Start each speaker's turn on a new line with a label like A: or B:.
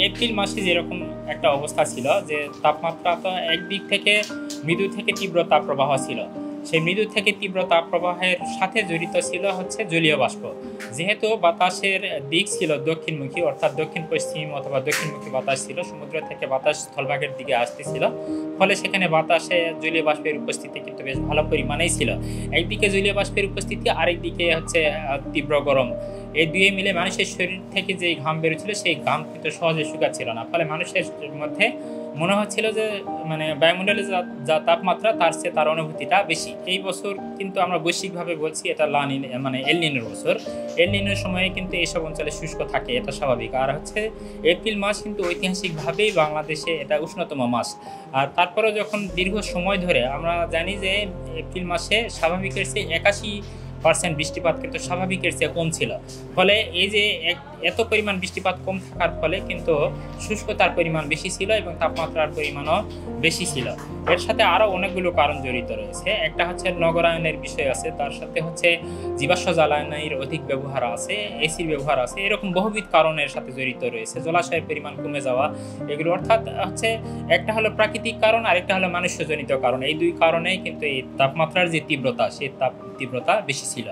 A: April মাসে যেরকম একটা অবস্থা ছিল যে তাপমাত্রা তো একদিক থেকে মৃদু থেকে তীব্র তাপপ্রবাহ ছিল, সেই মৃদু থেকে তীব্র তাপপ্রবাহের সাথে জড়িত ছিল হচ্ছে জলীয় বাষ্প। যেহেতু বাতাসের দিক ছিল দক্ষিণমুখী, অর্থাৎ দক্ষিণ পশ্চিম অথবা দক্ষিণমুখী বাতাস ছিল, সমুদ্র থেকে বাতাস স্থলভাগের দিকে আসতেছিল, ফলে সেখানে বাতাসে জলীয় বাষ্পের উপস্থিতি কিন্তু বেশ ভালো পরিমাণেই ছিল। একদিকে জলীয় বাষ্পের উপস্থিতি, আরেকদিকে হচ্ছে তীব্র গরম। এই দুয়ে মিলে মানুষের শরীর থেকে যে ঘাম বেরোচ্ছিল সেই ঘাম কিন্তু সহজে শুকাচ্ছিল না, ফলে মানুষের মধ্যে মনে হচ্ছিল যে মানে বায়ুমণ্ডলে যা তাপমাত্রা তার চেয়ে তার অনুভূতিটা বেশি। এই বছর কিন্তু আমরা বৈশ্বিকভাবে বলছি এটা মানে এল নিনোর বছর। এল নিনোর সময়ে কিন্তু এইসব অঞ্চলে শুষ্ক থাকে, এটা স্বাভাবিক। আর হচ্ছে এপ্রিল মাস কিন্তু ঐতিহাসিকভাবেই বাংলাদেশে এটা উষ্ণতম মাস। আর তারপরে যখন দীর্ঘ সময় ধরে আমরা জানি যে এপ্রিল মাসে স্বাভাবিকের চেয়ে 81% বৃষ্টিপাত কিন্তু স্বাভাবিকের চেয়ে কম ছিল, ফলে এই যে এত পরিমাণ বৃষ্টিপাত কম থাকার ফলে কিন্তু শুষ্কতার পরিমাণ বেশি ছিল এবং তাপমাত্রার পরিমাণও বেশি ছিল। এর সাথে আরও অনেকগুলো কারণ জড়িত রয়েছে। একটা হচ্ছে নগরায়নের বিষয় আছে, তার সাথে হচ্ছে জীবাশ্ম জ্বালানির অধিক ব্যবহার আছে, এসির ব্যবহার আছে, এরকম বহুবিধ কারণের সাথে জড়িত রয়েছে। জলাশয়ের পরিমাণ কমে যাওয়া, এগুলো অর্থাৎ হচ্ছে একটা হলো প্রাকৃতিক কারণ আর একটা হলো মানুষ্যজনিত কারণ। এই দুই কারণেই কিন্তু এই তাপমাত্রার যে তীব্রতা, সেই তীব্রতা বেশি ছিল।